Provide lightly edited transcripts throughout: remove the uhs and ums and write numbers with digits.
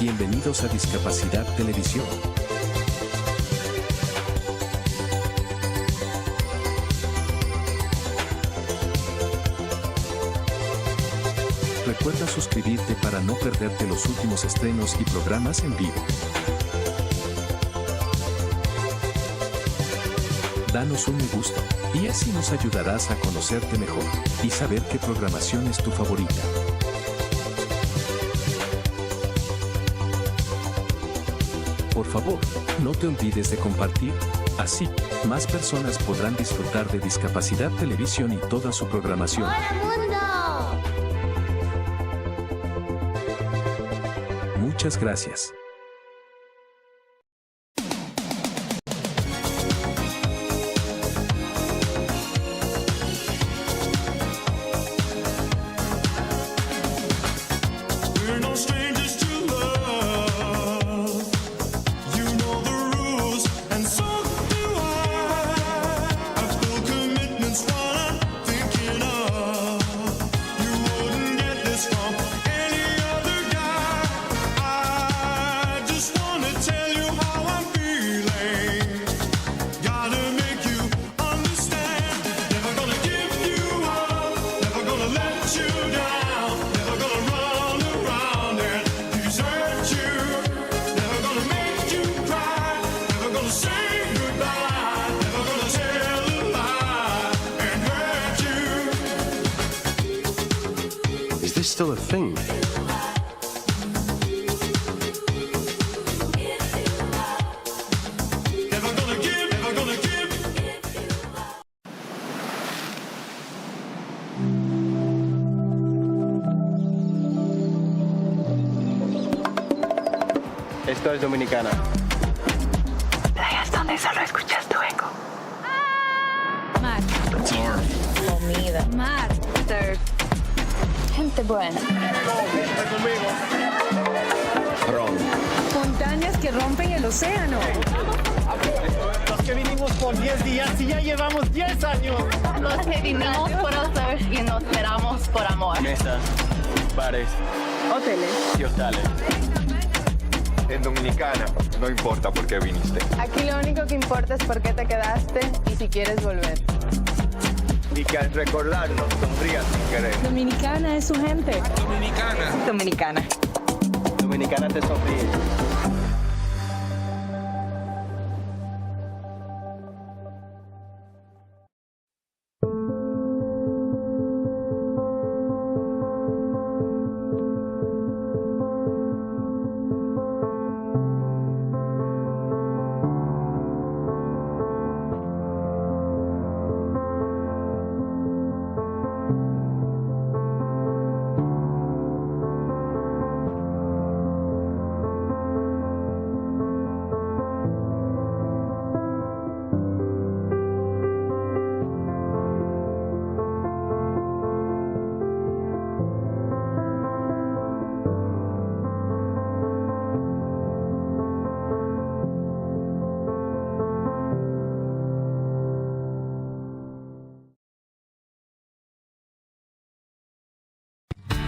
Bienvenidos a Discapacidad Televisión. Recuerda suscribirte para no perderte los últimos estrenos y programas en vivo. Danos un me gusta, y así nos ayudarás a conocerte mejor y saber qué programación es tu favorita. Por favor, no te olvides de compartir, así, más personas podrán disfrutar de Discapacidad Televisión y toda su programación. ¡Hola, mundo! Muchas gracias. Is this still a thing? Esto es Dominicana. Playas donde solo escuchas tu eco. Mar. Comida. Mar. Surf. Gente buena. Ron. Montañas que rompen el océano. Los que vinimos por 10 días y ya llevamos 10 años. Los que vinimos por hacer y nos quedamos por amor. Mesas, bares Hoteles. y hostales. En Dominicana, no importa por qué viniste. Aquí lo único que importa es por qué te quedaste y si quieres volver. Y que al recordarnos sonrías sin querer. Dominicana es su gente. Dominicana. Dominicana. Dominicana te sonríe.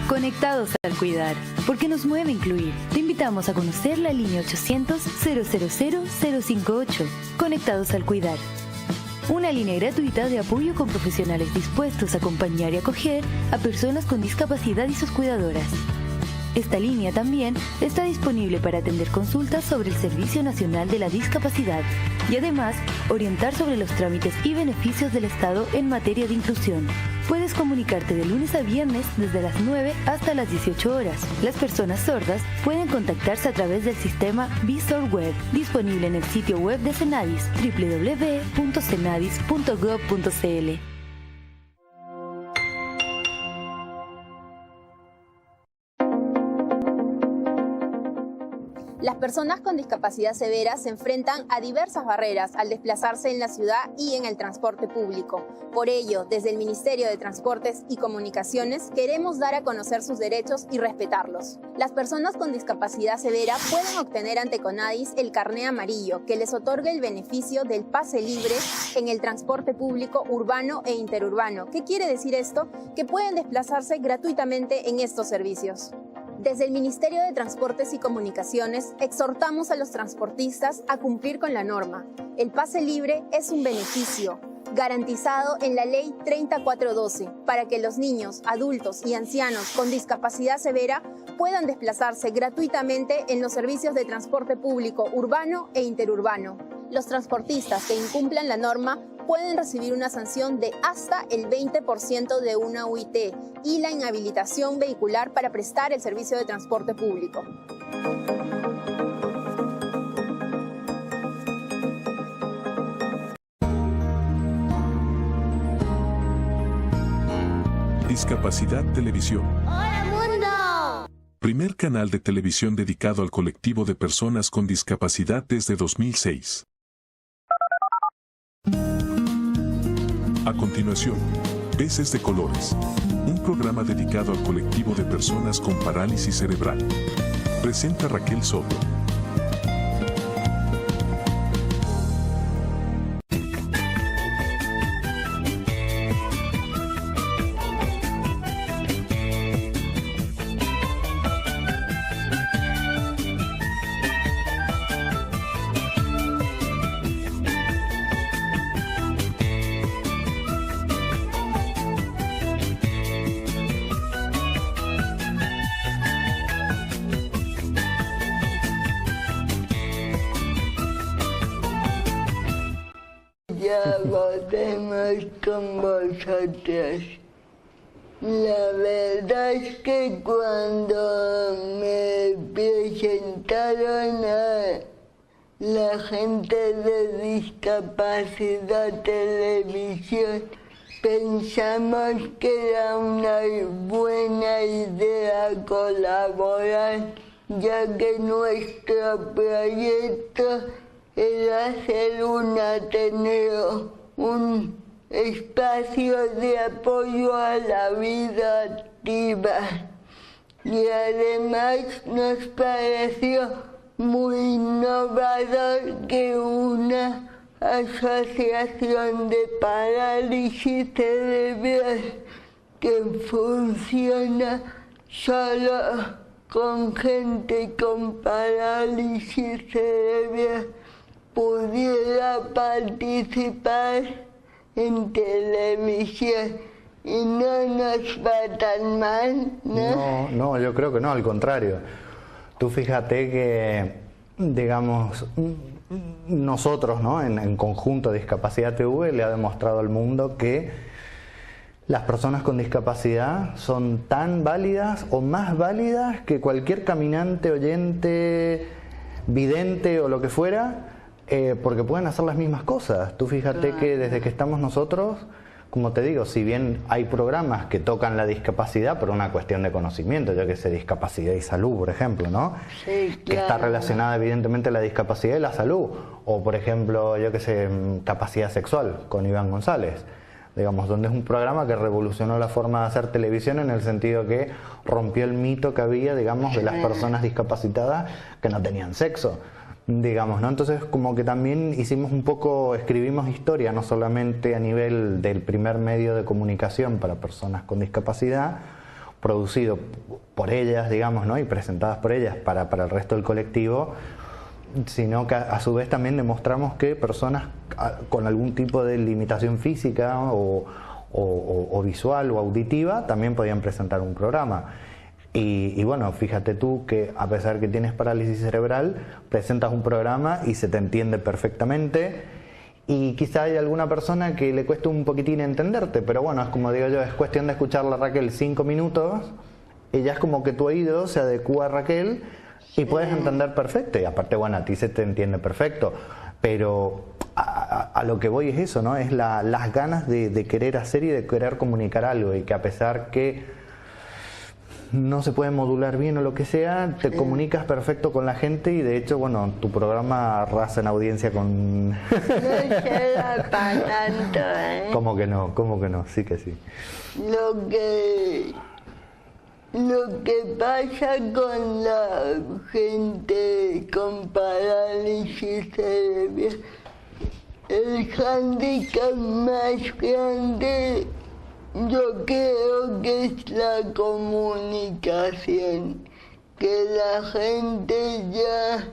Conectados al Cuidar, porque nos mueve incluir. Te invitamos a conocer la línea 800-000-058. Conectados al Cuidar. Una línea gratuita de apoyo con profesionales dispuestos a acompañar y acoger a personas con discapacidad y sus cuidadoras. Esta línea también está disponible para atender consultas sobre el Servicio Nacional de la Discapacidad y además orientar sobre los trámites y beneficios del Estado en materia de inclusión. Puedes comunicarte de lunes a viernes desde las 9 hasta las 18 horas. Las personas sordas pueden contactarse a través del sistema Visor Web, disponible en el sitio web de Cenadis, www.cenadis.gov.cl. Las personas con discapacidad severa se enfrentan a diversas barreras al desplazarse en la ciudad y en el transporte público. Por ello, desde el Ministerio de Transportes y Comunicaciones queremos dar a conocer sus derechos y respetarlos. Las personas con discapacidad severa pueden obtener ante CONADIS el carné amarillo, que les otorga el beneficio del pase libre en el transporte público urbano e interurbano. ¿Qué quiere decir esto? Que pueden desplazarse gratuitamente en estos servicios. Desde el Ministerio de Transportes y Comunicaciones exhortamos a los transportistas a cumplir con la norma. El pase libre es un beneficio garantizado en la Ley 3412 para que los niños, adultos y ancianos con discapacidad severa puedan desplazarse gratuitamente en los servicios de transporte público urbano e interurbano. Los transportistas que incumplan la norma pueden recibir una sanción de hasta el 20% de una UIT y la inhabilitación vehicular para prestar el servicio de transporte público. Discapacidad Televisión. ¡Hola, mundo! Primer canal de televisión dedicado al colectivo de personas con discapacidad desde 2006. A continuación, Peces de Colores, un programa dedicado al colectivo de personas con parálisis cerebral. Presenta Raquel Soto. Ya volvemos con vosotros. La verdad es que cuando me presentaron a la gente de Discapacidad Televisión, pensamos que era una buena idea colaborar, ya que nuestro proyecto era hacer un ateneo, un espacio de apoyo a la vida activa. Y además nos pareció muy innovador que una asociación de parálisis cerebral que funciona solo con gente con parálisis cerebral pudiera participar en televisión y no nos va tan mal, ¿no? No, yo creo que no, al contrario. Tú fíjate que, digamos, nosotros, ¿no? en conjunto Discapacidad TV le ha demostrado al mundo que las personas con discapacidad son tan válidas o más válidas que cualquier caminante, oyente, vidente o lo que fuera, porque pueden hacer las mismas cosas. Tú fíjate que desde que estamos nosotros, como te digo, si bien hay programas que tocan la discapacidad por una cuestión de conocimiento, yo que sé, discapacidad y salud, por ejemplo, ¿no? Sí, claro. Que está relacionada evidentemente la discapacidad y la salud. O por ejemplo, yo que sé, capacidad sexual, con Iván González. Digamos, donde es un programa que revolucionó la forma de hacer televisión en el sentido que rompió el mito que había, digamos, de las personas discapacitadas que no tenían sexo, digamos, ¿no? Entonces, como que también hicimos un poco, escribimos historia, no solamente a nivel del primer medio de comunicación para personas con discapacidad, producido por ellas, digamos, ¿no? Y presentadas por ellas para el resto del colectivo, sino que a su vez también demostramos que personas con algún tipo de limitación física o visual o auditiva también podían presentar un programa. Y bueno, fíjate tú que a pesar que tienes parálisis cerebral, presentas un programa y se te entiende perfectamente. Y quizá hay alguna persona que le cueste un poquitín entenderte, pero bueno, es como digo yo, es cuestión de escucharla a Raquel 5 minutos y ya es como que tu oído se adecua a Raquel y puedes entender perfecto. Y aparte, bueno, a ti se te entiende perfecto. Pero a lo que voy es eso, ¿no? Es las ganas de querer hacer y de querer comunicar algo. Y que a pesar que no se puede modular bien o lo que sea, te comunicas perfecto con la gente. Y de hecho, bueno, tu programa arrasa en audiencia con... No será para tanto, ¿eh? ¿Cómo que no? ¿Cómo que no? Sí que sí. Lo que pasa con la gente con parálisis cerebral, el hándicap más grande yo creo que es la comunicación. que la gente ya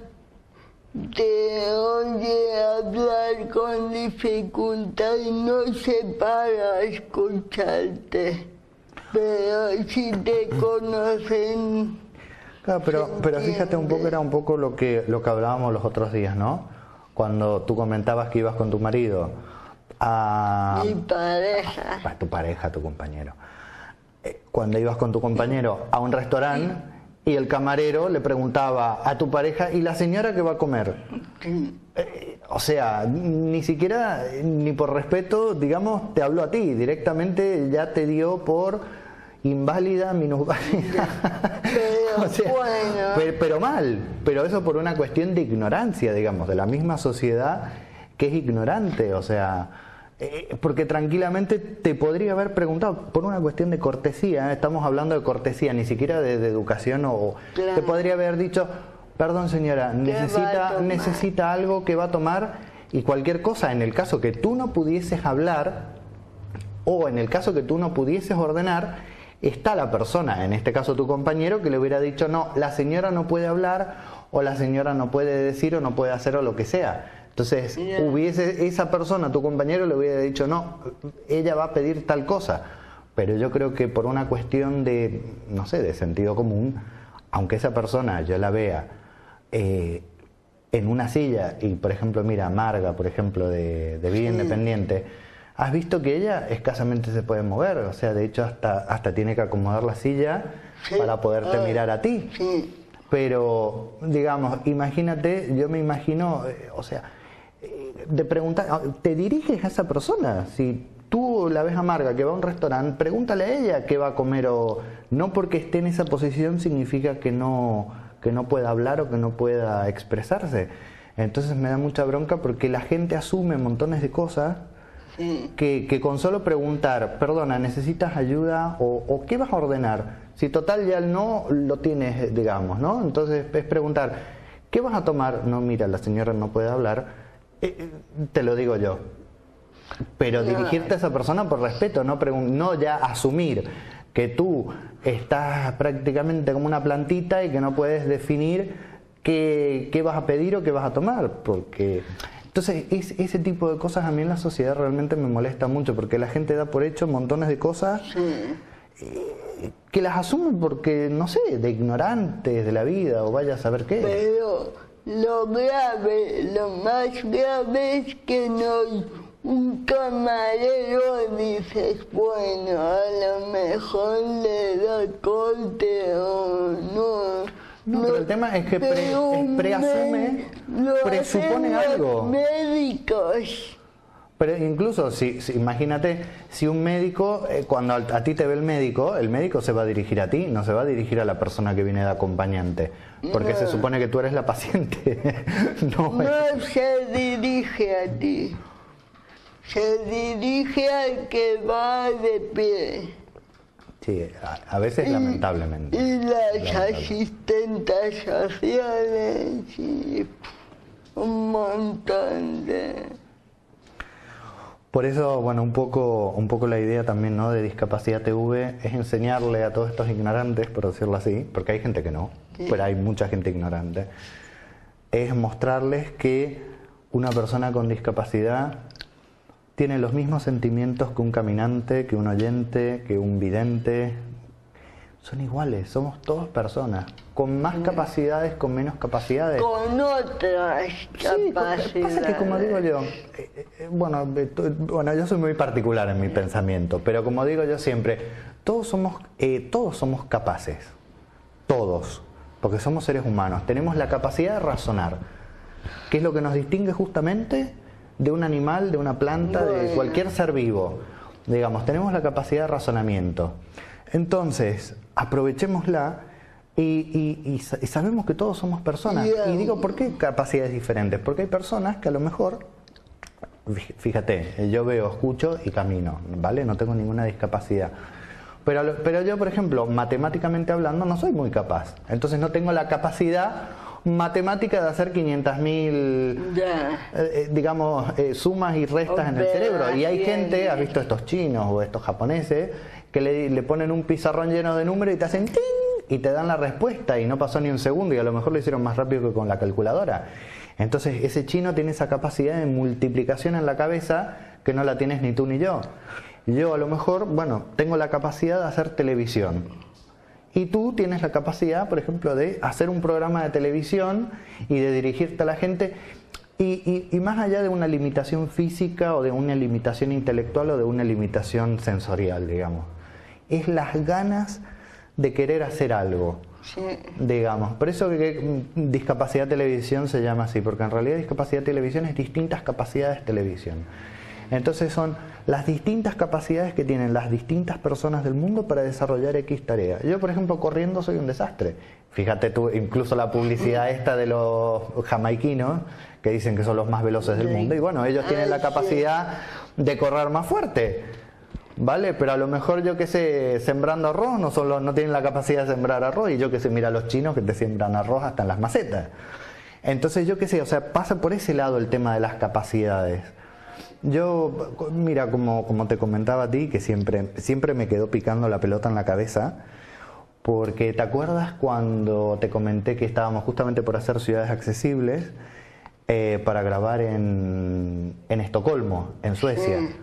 te oye hablar con dificultad y no se para a escucharte. Pero si te conocen... Claro, pero fíjate un poco, era un poco lo que hablábamos los otros días, ¿no? Cuando tú comentabas que ibas con tu marido a... Mi pareja. A tu pareja, tu compañero. Cuando ibas con tu compañero a un restaurante y el camarero le preguntaba a tu pareja, ¿y la señora qué va a comer? O sea, ni siquiera, ni por respeto, digamos, te habló a ti, directamente ya te dio por inválida, minusválida. Pero, o sea, bueno. pero mal, pero eso por una cuestión de ignorancia, digamos, de la misma sociedad que es ignorante, o sea, porque tranquilamente te podría haber preguntado por una cuestión de cortesía, estamos hablando de cortesía, ni siquiera de educación, o claro. Te podría haber dicho, perdón señora, necesita algo que va a tomar, y cualquier cosa, en el caso que tú no pudieses hablar, o en el caso que tú no pudieses ordenar, está la persona, en este caso tu compañero, que le hubiera dicho, no, la señora no puede hablar, o la señora no puede decir, o no puede hacer, o lo que sea. Entonces, hubiese esa persona, tu compañero, le hubiera dicho, no, ella va a pedir tal cosa. Pero yo creo que por una cuestión de, no sé, de sentido común, aunque esa persona yo la vea en una silla, y por ejemplo, mira, Marga, por ejemplo, de Vida Independiente, has visto que ella escasamente se puede mover, o sea, de hecho hasta tiene que acomodar la silla para poderte mirar a ti. Pero, digamos, imagínate, yo me imagino, o sea, de preguntar, te diriges a esa persona, si tú la ves amarga que va a un restaurante, pregúntale a ella qué va a comer, o no porque esté en esa posición significa que no pueda hablar o que no pueda expresarse. Entonces me da mucha bronca porque la gente asume montones de cosas que con solo preguntar, perdona, ¿necesitas ayuda? O ¿qué vas a ordenar? Si total ya no lo tienes, digamos, ¿no? Entonces es preguntar, ¿qué vas a tomar? No, mira, la señora no puede hablar, te lo digo yo. Pero dirigirte a esa persona por respeto, no ya asumir que tú estás prácticamente como una plantita y que no puedes definir qué vas a pedir o qué vas a tomar, porque... Entonces, ese tipo de cosas a mí en la sociedad realmente me molesta mucho, porque la gente da por hecho montones de cosas que las asumen porque, no sé, de ignorantes de la vida o vaya a saber qué. Pero lo más grave es que un camarero dices, bueno, a lo mejor le da corte o no. No, pero el tema es que preasume, presupone algo. Médicos. Pero incluso, imagínate, si un médico, cuando a ti te ve el médico se va a dirigir a ti, no se va a dirigir a la persona que viene de acompañante, porque se supone que tú eres la paciente. No se dirige a ti, se dirige al que va de pie. Sí, a veces lamentablemente. Y las asistentes sociales y un montón de... Por eso, bueno, un poco la idea también, ¿no?, de Discapacidad TV es enseñarle a todos estos ignorantes, por decirlo así, porque hay gente que no, pero hay mucha gente ignorante, es mostrarles que una persona con discapacidad tiene los mismos sentimientos que un caminante, que un oyente, que un vidente. Son iguales, somos todos personas, con más capacidades, con menos capacidades. Con otras capacidades. Pasa que, como digo yo, bueno, yo soy muy particular en mi pensamiento, pero como digo yo siempre, todos somos capaces, todos, porque somos seres humanos, tenemos la capacidad de razonar, que es lo que nos distingue justamente de un animal, de una planta, de cualquier ser vivo. Digamos, tenemos la capacidad de razonamiento. Entonces, aprovechémosla y sabemos que todos somos personas. Y digo, ¿por qué capacidades diferentes? Porque hay personas que a lo mejor, fíjate, yo veo, escucho y camino, ¿vale? No tengo ninguna discapacidad. Pero yo, por ejemplo, matemáticamente hablando, no soy muy capaz. Entonces no tengo la capacidad matemática de hacer 500.000 digamos sumas y restas en el cerebro, y hay gente, has visto estos chinos o estos japoneses que le ponen un pizarrón lleno de números y te hacen ¡ting! y te dan la respuesta y no pasó ni un segundo y a lo mejor lo hicieron más rápido que con la calculadora. Entonces ese chino tiene esa capacidad de multiplicación en la cabeza que no la tienes ni tú ni yo. Yo a lo mejor, bueno, tengo la capacidad de hacer televisión y tú tienes la capacidad, por ejemplo, de hacer un programa de televisión y de dirigirte a la gente y más allá de una limitación física o de una limitación intelectual o de una limitación sensorial, digamos. Es las ganas de querer hacer algo. Sí. Digamos, por eso que discapacidad televisión se llama así, porque en realidad discapacidad televisión es distintas capacidades televisión. Entonces son las distintas capacidades que tienen las distintas personas del mundo para desarrollar X tarea. Yo, por ejemplo, corriendo soy un desastre. Fíjate tú, incluso la publicidad esta de los jamaiquinos, que dicen que son los más veloces del mundo, y bueno, ellos tienen la capacidad de correr más fuerte. ¿Vale? Pero a lo mejor yo que sé, sembrando arroz no tienen la capacidad de sembrar arroz, y yo que sé, mira a los chinos que te siembran arroz hasta en las macetas. Entonces yo que sé, o sea, pasa por ese lado el tema de las capacidades. Yo, mira, como te comentaba a ti, que siempre me quedó picando la pelota en la cabeza, porque ¿te acuerdas cuando te comenté que estábamos justamente por hacer ciudades accesibles para grabar en Estocolmo, en Suecia? Sí.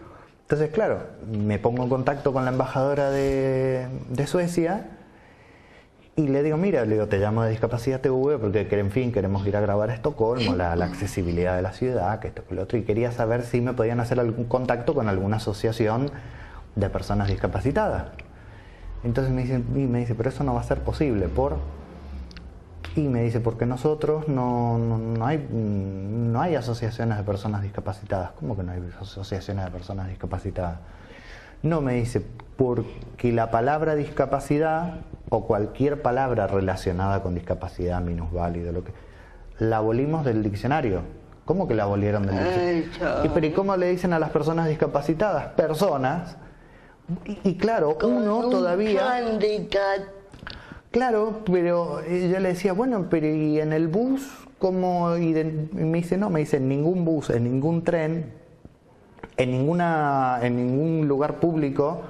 Entonces, claro, me pongo en contacto con la embajadora de Suecia y le digo, mira, te llamo de Discapacidad TV porque, en fin, queremos ir a grabar a Estocolmo, la accesibilidad de la ciudad, que esto, que lo otro, y quería saber si me podían hacer algún contacto con alguna asociación de personas discapacitadas. Entonces me dice, pero eso no va a ser posible, y me dice, porque nosotros no hay asociaciones de personas discapacitadas. ¿Cómo que no hay asociaciones de personas discapacitadas? No, me dice, porque la palabra discapacidad o cualquier palabra relacionada con discapacidad, minusválido, la abolimos del diccionario. ¿Cómo que la abolieron del diccionario? ¿Pero y cómo le dicen a las personas discapacitadas? Personas. Y claro, uno todavía... Claro, pero yo le decía, bueno, pero ¿y en el bus cómo? Y me dice, no, me dice, en ningún bus, en ningún tren, en ningún lugar público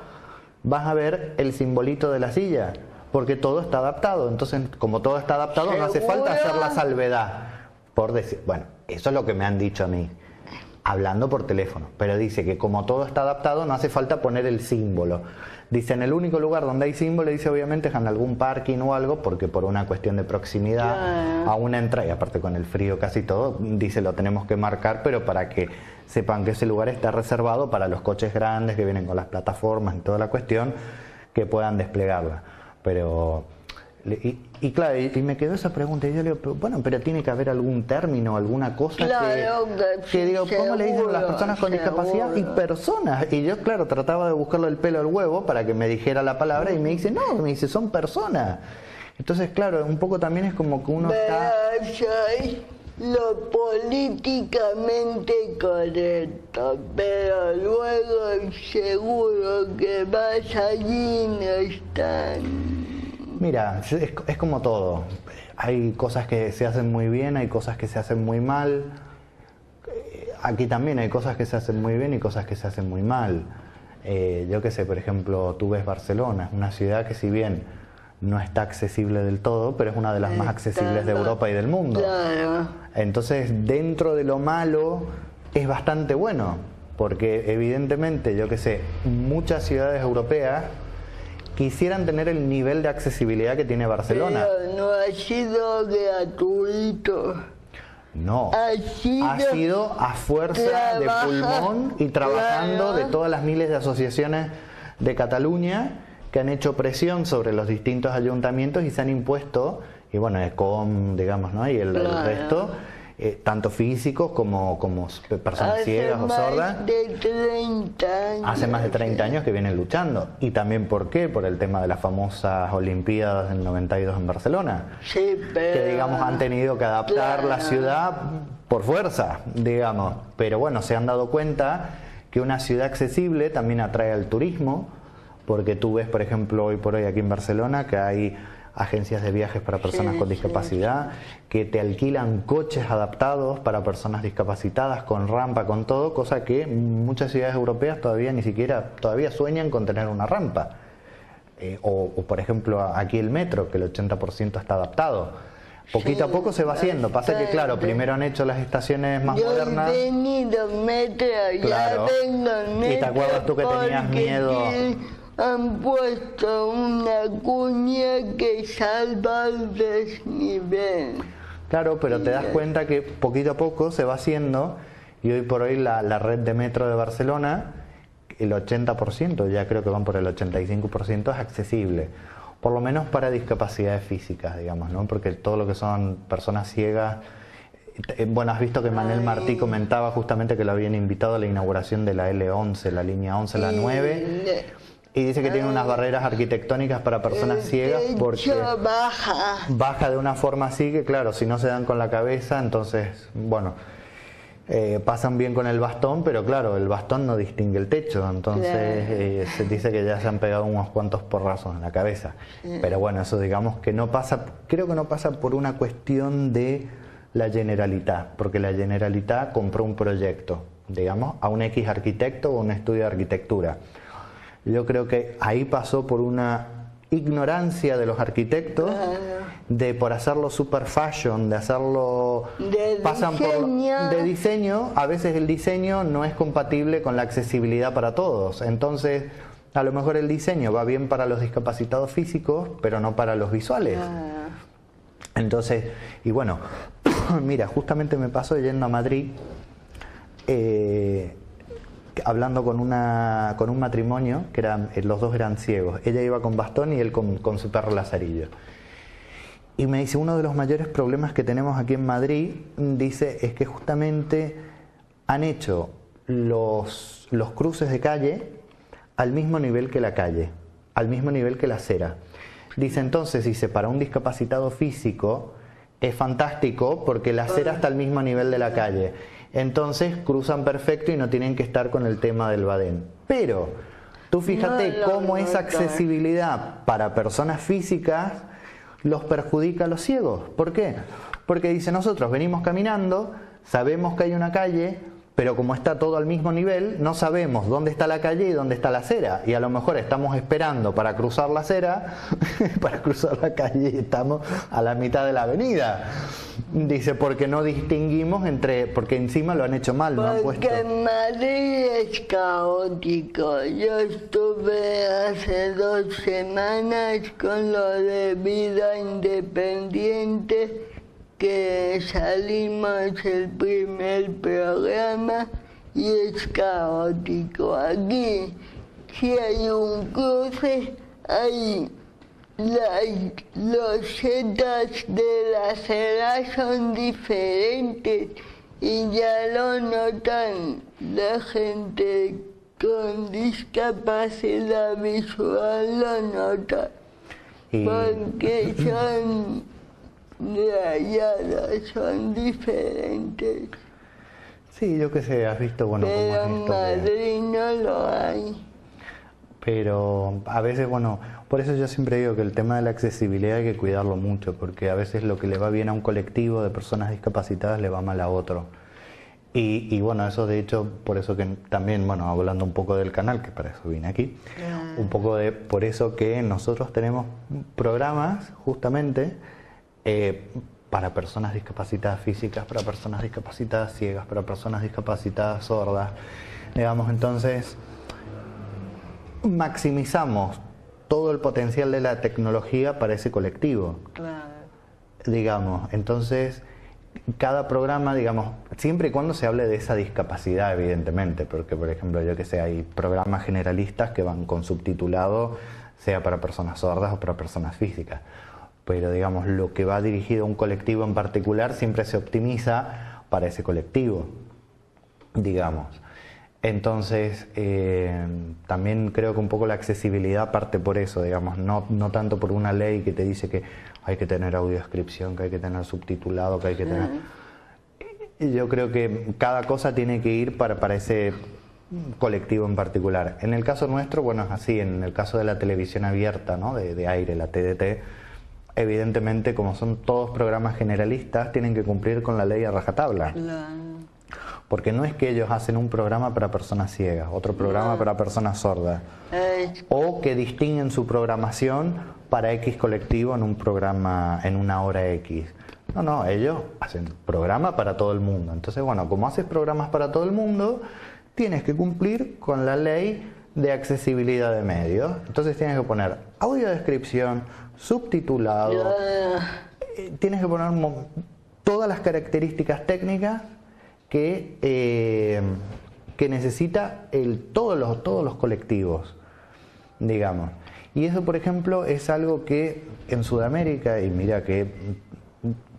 vas a ver el simbolito de la silla, porque todo está adaptado. Entonces, como todo está adaptado, no hace falta hacer la salvedad. Por decir, bueno, eso es lo que me han dicho a mí, hablando por teléfono, pero dice que como todo está adaptado, no hace falta poner el símbolo. Dice, en el único lugar donde hay símbolo, dice, obviamente es en algún parking o algo, porque por una cuestión de proximidad a una entrada, y aparte con el frío casi todo, dice, lo tenemos que marcar, pero para que sepan que ese lugar está reservado para los coches grandes que vienen con las plataformas y toda la cuestión, que puedan desplegarla. Pero... Y claro, y me quedó esa pregunta y yo le digo, bueno, pero tiene que haber algún término, alguna cosa que digo, ¿cómo le dicen a las personas con discapacidad? Y personas, y yo claro, trataba de buscarle el pelo al huevo para que me dijera la palabra y me dice, no, me dice, son personas. Entonces claro, un poco también es como que uno está... Soy lo políticamente correcto, pero luego seguro que más allí no están. Mira, es como todo. Hay cosas que se hacen muy bien, hay cosas que se hacen muy mal. Aquí también hay cosas que se hacen muy bien y cosas que se hacen muy mal. Yo qué sé, por ejemplo, tú ves Barcelona, es una ciudad que si bien no está accesible del todo, pero es una de las más accesibles de Europa y del mundo. Entonces, dentro de lo malo, es bastante bueno, porque evidentemente, yo qué sé, muchas ciudades europeas quisieran tener el nivel de accesibilidad que tiene Barcelona. Pero no ha sido gratuito. No, ha sido a fuerza de pulmón y trabajando de todas las miles de asociaciones de Cataluña que han hecho presión sobre los distintos ayuntamientos y se han impuesto, y bueno, ECOM, digamos, ¿no? Y el resto, tanto físicos como personas ciegas o sordas. Hace más de 30 años que vienen luchando. Y también, ¿por qué? Por el tema de las famosas Olimpiadas del 92 en Barcelona. Sí, pero... que, digamos, han tenido que adaptar la ciudad por fuerza, digamos. Pero bueno, se han dado cuenta que una ciudad accesible también atrae al turismo, porque tú ves, por ejemplo, hoy por hoy aquí en Barcelona, que hay agencias de viajes para personas con discapacidad, que te alquilan coches adaptados para personas discapacitadas, con rampa, con todo, cosa que muchas ciudades europeas todavía sueñan con tener una rampa. o por ejemplo aquí el metro, que el 80% está adaptado. Poquito a poco se va haciendo. Pasa que, claro, primero han hecho las estaciones más modernas. Yo he tenido metro, claro. ya vengo en metro. ¿Y te acuerdas tú que tenías miedo? Han puesto una cuña que salva el desnivel. Claro, pero te das cuenta que poquito a poco se va haciendo, y hoy por hoy la red de metro de Barcelona, el 80%, ya creo que van por el 85%, es accesible. Por lo menos para discapacidades físicas, digamos, ¿no? Porque todo lo que son personas ciegas... Bueno, has visto que Manel Martí comentaba justamente que lo habían invitado a la inauguración de la L11, la línea 11, la 9, y dice que tiene unas barreras arquitectónicas para personas ciegas porque baja de una forma así que, claro, si no se dan con la cabeza, entonces, bueno... pasan bien con el bastón, pero claro, el bastón no distingue el techo, entonces se dice que ya se han pegado unos cuantos porrazos en la cabeza. Pero bueno, eso digamos que no pasa, creo que no pasa por una cuestión de la Generalitat, porque la Generalitat compró un proyecto, digamos, a un X arquitecto o un estudio de arquitectura. Yo creo que ahí pasó por una ignorancia de los arquitectos, de por hacerlo super fashion, de hacerlo de diseño. A veces el diseño no es compatible con la accesibilidad para todos, entonces a lo mejor el diseño va bien para los discapacitados físicos, pero no para los visuales. Entonces, y bueno, mira, justamente me pasó yendo a Madrid, hablando con un matrimonio que los dos eran ciegos. Ella iba con bastón y él con su perro Lazarillo. Y me dice, uno de los mayores problemas que tenemos aquí en Madrid, dice, es que justamente han hecho los cruces de calle al mismo nivel que la calle, al mismo nivel que la acera. Dice, entonces, dice, para un discapacitado físico es fantástico porque la acera está al mismo nivel de la calle. Entonces cruzan perfecto y no tienen que estar con el tema del badén. Pero tú fíjate cómo esa accesibilidad para personas físicas los perjudica a los ciegos. ¿Por qué? Porque dice, nosotros venimos caminando, sabemos que hay una calle, pero como está todo al mismo nivel, no sabemos dónde está la calle y dónde está la acera. Y a lo mejor estamos esperando para cruzar la acera, para cruzar la calle, y estamos a la mitad de la avenida. Dice, porque no distinguimos porque encima lo han hecho mal, no han puesto. Porque Madrid es caótico. Yo estuve hace 2 semanas con lo de vida independiente, que salimos el primer programa, y es caótico. Aquí, si hay un cruce, hay los setas de la acera son diferentes y ya lo notan la gente con discapacidad visual, lo nota, porque son rayadas, son diferentes. Sí, yo qué sé, has visto, bueno, pero en Madrid no lo hay. Pero a veces, bueno, por eso yo siempre digo que el tema de la accesibilidad hay que cuidarlo mucho, porque a veces lo que le va bien a un colectivo de personas discapacitadas le va mal a otro. Y bueno, eso de hecho, por eso que también, bueno, hablando un poco del canal, que para eso vine aquí, un poco por eso que nosotros tenemos programas justamente para personas discapacitadas físicas, para personas discapacitadas ciegas, para personas discapacitadas sordas, digamos. Entonces maximizamos todo el potencial de la tecnología para ese colectivo, digamos. Entonces cada programa, digamos, siempre y cuando se hable de esa discapacidad, evidentemente, porque por ejemplo, yo que sé, hay programas generalistas que van con subtitulado, sea para personas sordas o para personas físicas, pero digamos, lo que va dirigido a un colectivo en particular siempre se optimiza para ese colectivo, digamos. Entonces, también creo que un poco la accesibilidad parte por eso, digamos, no tanto por una ley que te dice que hay que tener audiodescripción, que hay que tener subtitulado, que hay que tener... Yo creo que cada cosa tiene que ir para ese colectivo en particular. En el caso nuestro, bueno, es así, en el caso de la televisión abierta, ¿no? de aire, la TDT, evidentemente, como son todos programas generalistas, tienen que cumplir con la ley a rajatabla. Porque no es que ellos hacen un programa para personas ciegas, otro programa para personas sordas, o que distinguen su programación para X colectivo en un programa, en una hora X. No, no, ellos hacen programa para todo el mundo. Entonces, bueno, como haces programas para todo el mundo, tienes que cumplir con la ley de accesibilidad de medios. Entonces tienes que poner audiodescripción, subtitulado, tienes que poner todas las características técnicas que necesita todos los colectivos, digamos. Y eso, por ejemplo, es algo que en Sudamérica, y mira que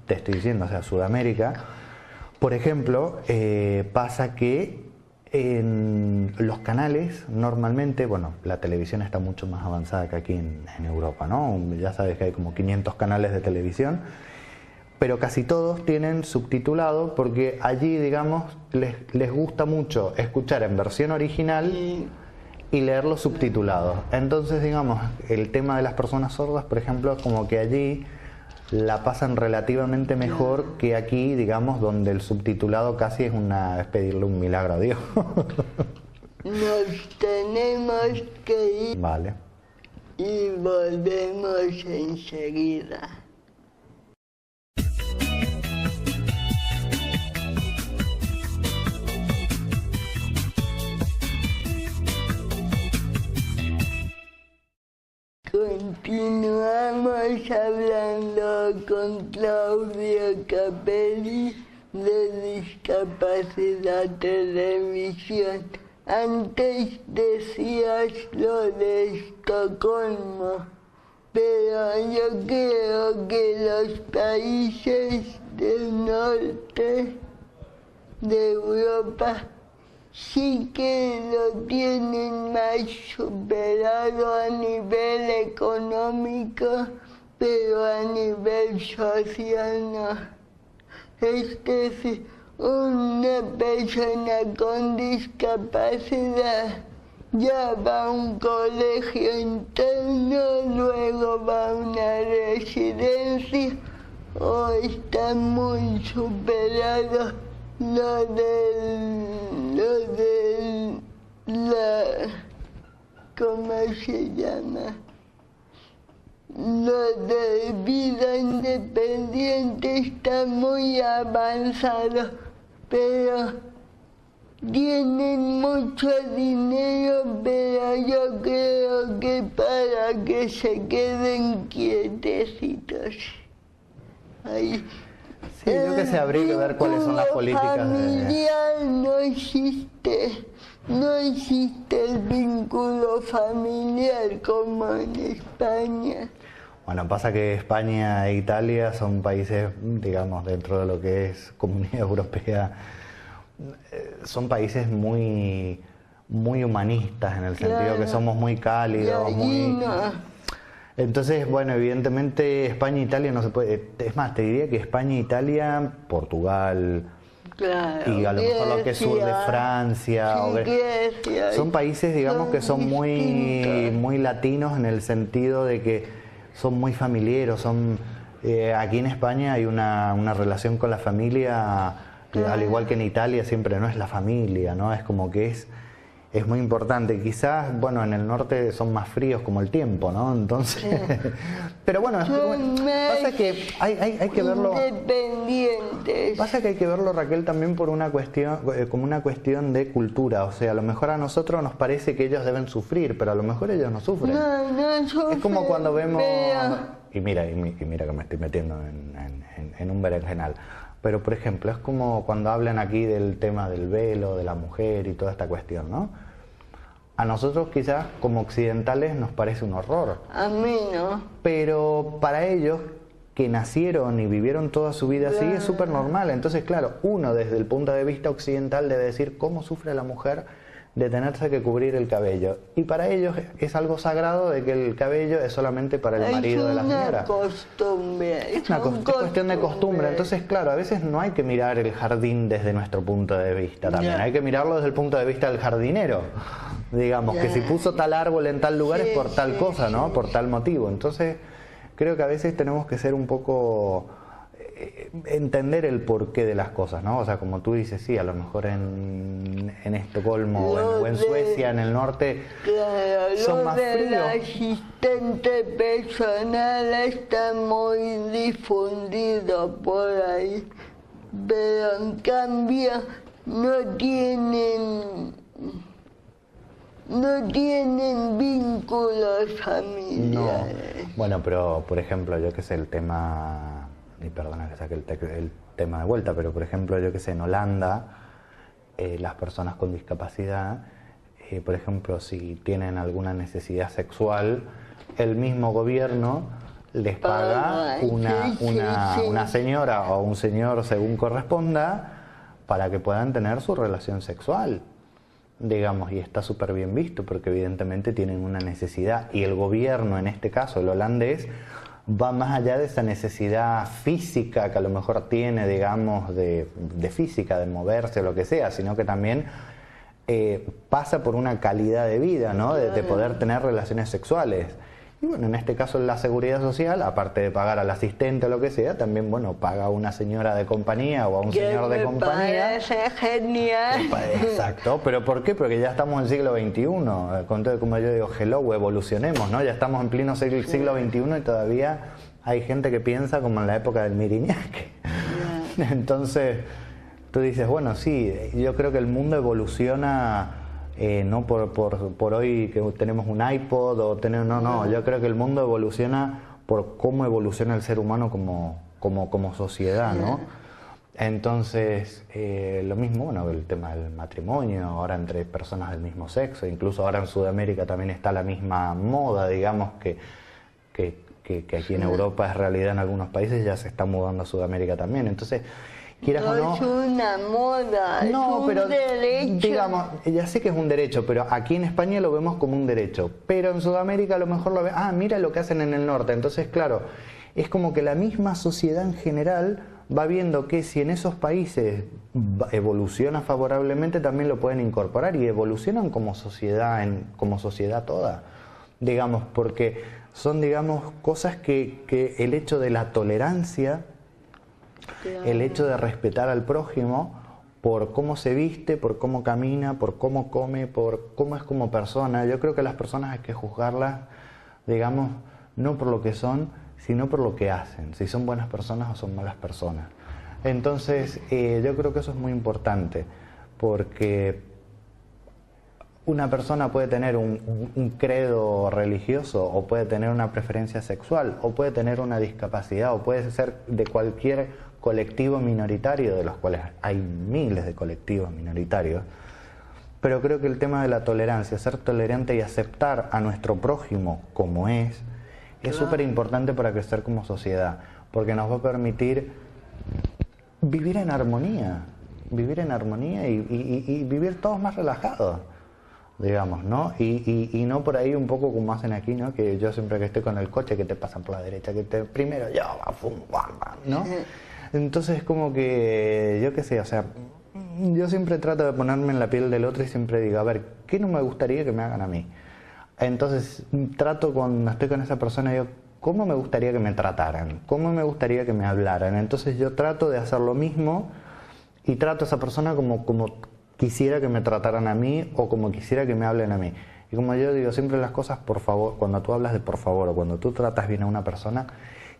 te estoy diciendo, o sea, Sudamérica, por ejemplo, pasa que en los canales, normalmente, bueno, la televisión está mucho más avanzada que aquí en Europa, ¿no? Ya sabes que hay como 500 canales de televisión, pero casi todos tienen subtitulado porque allí, digamos, les gusta mucho escuchar en versión original y leerlos subtitulados. Entonces, digamos, el tema de las personas sordas, por ejemplo, es como que allí la pasan relativamente mejor que aquí, digamos, donde el subtitulado casi es pedirle un milagro a Dios. Nos tenemos que ir. Vale. Y volvemos enseguida. Continuamos hablando con Claudio Capelli de Discapacidad Televisión. Antes decías lo de Estocolmo, pero yo creo que los países del norte de Europa sí que lo tienen más superado a nivel económico, pero a nivel social no. Es decir, una persona con discapacidad ya va a un colegio interno, luego va a una residencia, o está muy superado ¿cómo se llama? Lo de vida independiente está muy avanzado, pero tienen mucho dinero, pero yo creo que para que se queden quietecitos. Ahí. Sí, yo que sé, habría que ver cuáles son las políticas familiar no existe el vínculo familiar como en España. Bueno, pasa que España e Italia son países, digamos, dentro de lo que es Comunidad Europea, son países muy humanistas, en el sentido que somos muy cálidos, Entonces, bueno, evidentemente España e Italia no se puede... Es más, te diría que España, Italia, Portugal, y a lo mejor lo que es sur de Francia, son países, digamos, que son muy latinos en el sentido de que son muy familiares, aquí en España hay una relación con la familia, al igual que en Italia siempre no es la familia, ¿no? Es como que es muy importante. Quizás, bueno, en el norte son más fríos como el tiempo, ¿no? Entonces, pero bueno, pasa que hay que verlo. Pasa que hay que verlo, Raquel, también por una cuestión, como una cuestión de cultura. O sea, a lo mejor a nosotros nos parece que ellos deben sufrir, pero a lo mejor ellos no sufren. No sufren. Es como cuando vemos, y mira que me estoy metiendo en un berenjenal. Pero, por ejemplo, es como cuando hablan aquí del tema del velo, de la mujer y toda esta cuestión, ¿no? A nosotros quizás como occidentales nos parece un horror. A mí no. Pero para ellos, que nacieron y vivieron toda su vida así, es súper normal. Entonces, claro, uno desde el punto de vista occidental debe decir cómo sufre la mujer de tenerse que cubrir el cabello. Y para ellos es algo sagrado de que el cabello es solamente para el marido de la señora. Es una cuestión de costumbre. Entonces, claro, a veces no hay que mirar el jardín desde nuestro punto de vista también. Hay que mirarlo desde el punto de vista del jardinero. Digamos, que si puso tal árbol en tal lugar es por tal cosa, ¿no? Por tal motivo. Entonces, creo que a veces tenemos que ser un poco entender el porqué de las cosas, ¿no? O sea, como tú dices, sí, a lo mejor en Estocolmo o en Suecia, en el norte, claro, son más del fríos. asistente personal está muy difundido por ahí, pero en cambio no tienen vínculos familiares. No. Bueno, pero por ejemplo, yo que sé, el tema, y perdona que saque el tema de vuelta, pero por ejemplo, yo que sé, en Holanda, las personas con discapacidad, por ejemplo, si tienen alguna necesidad sexual, el mismo gobierno les paga una señora o un señor, según corresponda, para que puedan tener su relación sexual, digamos, y está súper bien visto porque evidentemente tienen una necesidad, y el gobierno, en este caso el holandés, va más allá de esa necesidad física que a lo mejor tiene, digamos, de física, de moverse o lo que sea, sino que también pasa por una calidad de vida, ¿no? De poder tener relaciones sexuales. Y bueno, en este caso la seguridad social, aparte de pagar al asistente o lo que sea, también, bueno, paga a una señora de compañía o a un señor de compañía. Parece genial. Exacto, pero ¿por qué? Porque ya estamos en el siglo XXI, como yo digo, hello, evolucionemos, ¿no? Ya estamos en pleno siglo XXI y todavía hay gente que piensa como en la época del Miriñaque. Entonces, tú dices, bueno, sí, yo creo que el mundo evoluciona. No por hoy que tenemos un iPod o tener, no, yo creo que el mundo evoluciona por cómo evoluciona el ser humano como sociedad, ¿no? Entonces, lo mismo, bueno, el tema del matrimonio, ahora entre personas del mismo sexo, incluso ahora en Sudamérica también está la misma moda, digamos, que aquí en Europa es realidad en algunos países, ya se está mudando a Sudamérica también, entonces... No, no es una moda, no, es un derecho. Digamos, ya sé que es un derecho, pero aquí en España lo vemos como un derecho. Pero en Sudamérica a lo mejor lo ven, mira lo que hacen en el norte. Entonces, claro, es como que la misma sociedad en general va viendo que si en esos países evoluciona favorablemente, también lo pueden incorporar y evolucionan como sociedad, como sociedad toda. Digamos, porque son, digamos, cosas que el hecho de la tolerancia... Claro. El hecho de respetar al prójimo por cómo se viste, por cómo camina, por cómo come, por cómo es como persona. Yo creo que las personas hay que juzgarlas, digamos, no por lo que son, sino por lo que hacen, si son buenas personas o son malas personas. Entonces, yo creo que eso es muy importante, porque una persona puede tener un credo religioso, o puede tener una preferencia sexual, o puede tener una discapacidad, o puede ser de cualquier colectivo minoritario, de los cuales hay miles de colectivos minoritarios, pero creo que el tema de la tolerancia, ser tolerante y aceptar a nuestro prójimo como es súper importante para crecer como sociedad, porque nos va a permitir vivir en armonía y vivir todos más relajados, digamos, ¿no? Y no por ahí un poco como hacen aquí, ¿no? Que yo siempre que estoy con el coche, que te pasan por la derecha, que te primero yo, ¿no? Entonces es como que, yo qué sé, o sea, yo siempre trato de ponerme en la piel del otro y siempre digo, a ver, ¿qué no me gustaría que me hagan a mí? Entonces trato cuando estoy con esa persona, digo, ¿cómo me gustaría que me trataran? ¿Cómo me gustaría que me hablaran? Entonces yo trato de hacer lo mismo y trato a esa persona como quisiera que me trataran a mí o como quisiera que me hablen a mí. Y como yo digo, siempre las cosas por favor, cuando tú hablas de por favor o cuando tú tratas bien a una persona,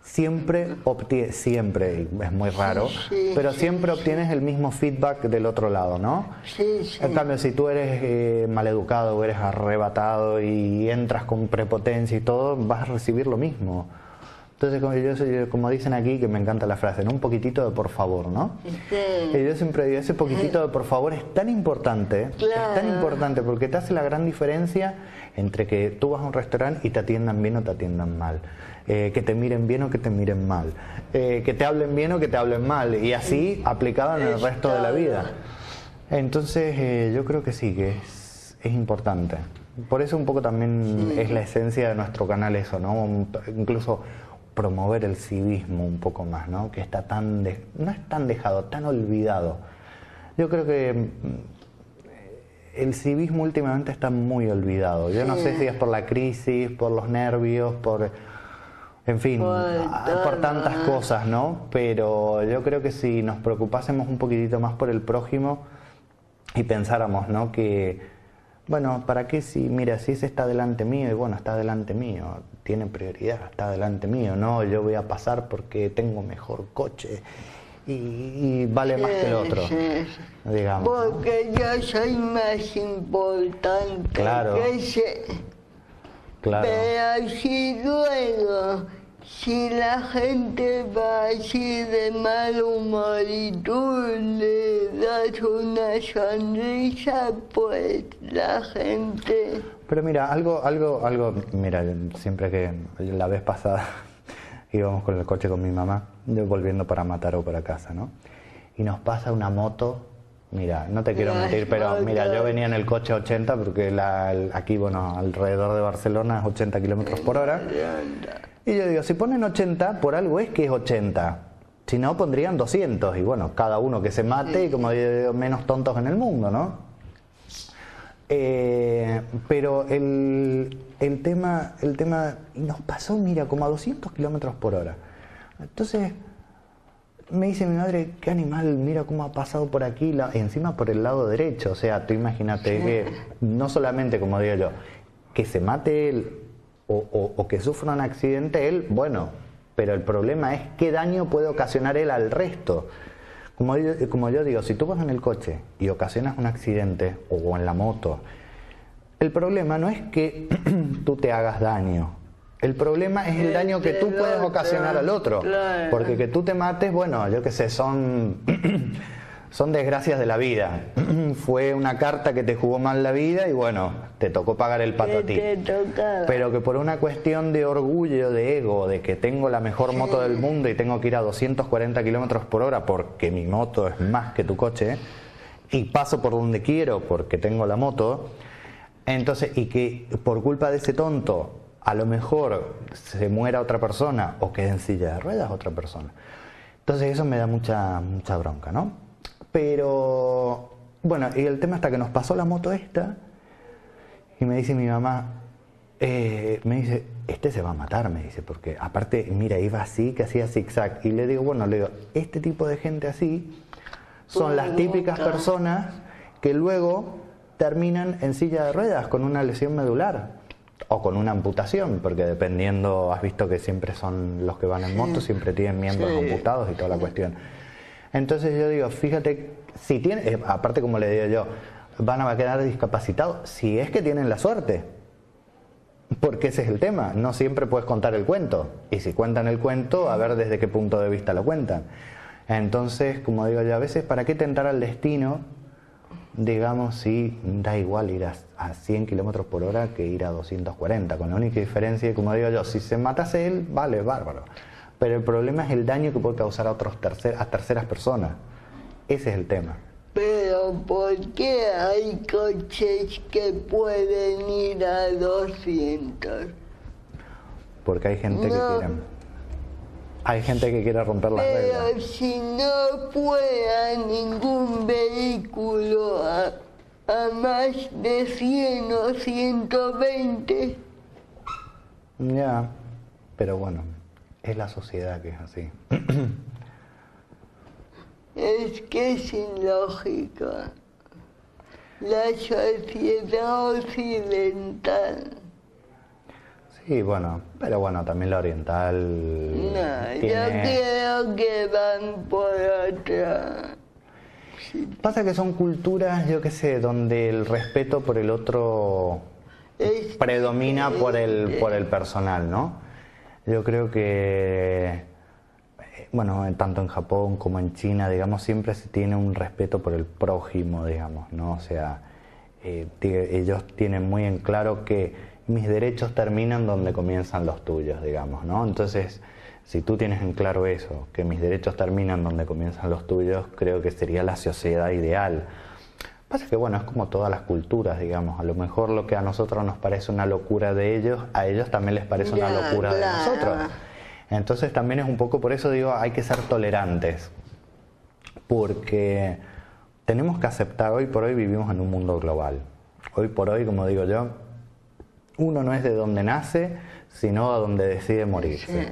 siempre, es muy raro, pero siempre obtienes el mismo feedback del otro lado, ¿no? En cambio, si tú eres maleducado o eres arrebatado y entras con prepotencia y todo, vas a recibir lo mismo. Entonces, como dicen aquí, que me encanta la frase, ¿no? Un poquitito de por favor, ¿no? Y yo siempre digo, ese poquitito de por favor es tan importante, es tan importante porque te hace la gran diferencia entre que tú vas a un restaurante y te atiendan bien o te atiendan mal, que te miren bien o que te miren mal, que te hablen bien o que te hablen mal, y así aplicado en el resto de la vida. Entonces, yo creo que sí, que es importante. Por eso un poco también es la esencia de nuestro canal eso, ¿no? Incluso promover el civismo un poco más, ¿no? Que está no es tan dejado, tan olvidado. Yo creo que el civismo últimamente está muy olvidado. Yo no sé si es por la crisis, por los nervios, En fin, por tantas cosas, ¿no? Pero yo creo que si nos preocupásemos un poquitito más por el prójimo y pensáramos, ¿no? Que, bueno, ¿para qué si, mira, si ese está delante mío y bueno, está delante mío, tiene prioridad, está delante mío, no, yo voy a pasar porque tengo mejor coche y vale más que el otro, digamos. Porque yo soy más importante que ese. Claro. Pero si luego, si la gente va así de mal humor y tú le das una sonrisa, pues la gente... Pero mira, algo, mira, siempre que la vez pasada íbamos con el coche con mi mamá, yo volviendo para Mataró para casa, ¿no? Y nos pasa una moto. Mira, no te quiero mentir, pero mira, yo venía en el coche a 80 porque aquí, bueno, alrededor de Barcelona es 80 kilómetros por hora. Y yo digo, si ponen 80, por algo es que es 80. Si no, pondrían 200. Y bueno, cada uno que se mate y como digo, menos tontos en el mundo, ¿no? Pero el tema nos pasó, mira, como a 200 kilómetros por hora. Entonces... me dice mi madre, qué animal, mira cómo ha pasado por aquí, encima por el lado derecho. O sea, tú imagínate que no solamente, como digo yo, que se mate él o que sufra un accidente él, bueno, pero el problema es qué daño puede ocasionar él al resto. Como yo digo, si tú vas en el coche y ocasionas un accidente o en la moto, el problema no es que tú te hagas daño. El problema es el daño que tú puedes ocasionar al otro. Porque que tú te mates, bueno, yo qué sé, son desgracias de la vida. Fue una carta que te jugó mal la vida y bueno, te tocó pagar el pato a ti. Pero que por una cuestión de orgullo, de ego, de que tengo la mejor moto del mundo y tengo que ir a 240 kilómetros por hora porque mi moto es más que tu coche y paso por donde quiero porque tengo la moto, entonces, y que por culpa de ese tonto a lo mejor se muera otra persona o quede en silla de ruedas otra persona. Entonces eso me da mucha bronca, ¿no? Pero, bueno, y el tema hasta que nos pasó la moto esta y me dice mi mamá, me dice, este se va a matar, me dice, porque aparte, mira, iba así, que hacía zigzag. Y le digo, bueno, este tipo de gente así son las típicas personas que luego terminan en silla de ruedas con una lesión medular. O con una amputación, porque dependiendo, has visto que siempre son los que van en moto, siempre tienen miembros amputados y toda la cuestión. Entonces yo digo, fíjate, si tienen, aparte como le digo yo, van a quedar discapacitados si es que tienen la suerte. Porque ese es el tema, no siempre puedes contar el cuento. Y si cuentan el cuento, a ver desde qué punto de vista lo cuentan. Entonces, como digo yo, a veces, ¿para qué tentar al destino? Digamos, si da igual ir a 100 kilómetros por hora que ir a 240, con la única diferencia, como digo yo, si se matase él, vale, bárbaro. Pero el problema es el daño que puede causar a terceras personas. Ese es el tema. Pero ¿por qué hay coches que pueden ir a 200? Porque hay gente que quiere... Hay gente que quiere romper las reglas. Pero si no fuera ningún vehículo a más de 100 o 120. Ya, pero bueno, es la sociedad que es así. Es que es ilógico. La sociedad occidental. Sí, bueno, pero bueno, también la oriental No, tiene... yo creo que van por otra. Pasa que son culturas, yo qué sé, donde el respeto por el otro predomina por el personal, ¿no? Yo creo que, bueno, tanto en Japón como en China, digamos, siempre se tiene un respeto por el prójimo, digamos, ¿no? O sea, ellos tienen muy en claro que mis derechos terminan donde comienzan los tuyos, digamos, ¿no? Entonces, si tú tienes en claro eso, que mis derechos terminan donde comienzan los tuyos, creo que sería la sociedad ideal. Pasa que, bueno, es como todas las culturas, digamos. A lo mejor lo que a nosotros nos parece una locura de ellos, a ellos también les parece una locura de nosotros. Entonces, también es un poco, por eso digo, hay que ser tolerantes. Porque tenemos que aceptar, hoy por hoy vivimos en un mundo global. Hoy por hoy, como digo yo, uno no es de donde nace, sino a donde decide morirse,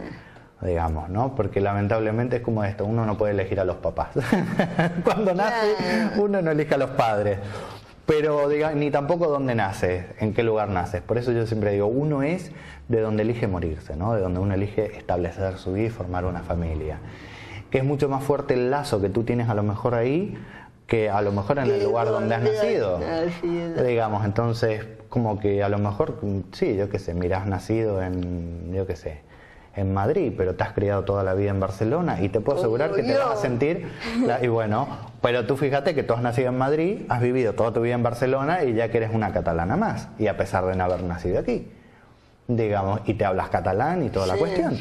digamos, ¿no? Porque lamentablemente es como esto, uno no puede elegir a los papás. Cuando nace, uno no elige a los padres. Pero ni tampoco dónde nace, en qué lugar naces. Por eso yo siempre digo, uno es de donde elige morirse, ¿no? De donde uno elige establecer su vida y formar una familia. Que es mucho más fuerte el lazo que tú tienes a lo mejor ahí, que a lo mejor en el lugar donde has nacido. Digamos, entonces, como que a lo mejor, sí, yo qué sé, mira, has nacido en, yo qué sé, en Madrid, pero te has criado toda la vida en Barcelona y te puedo asegurar que te vas a sentir, y bueno, pero tú fíjate que tú has nacido en Madrid, has vivido toda tu vida en Barcelona y ya que eres una catalana más, y a pesar de no haber nacido aquí, digamos, y te hablas catalán y toda la cuestión,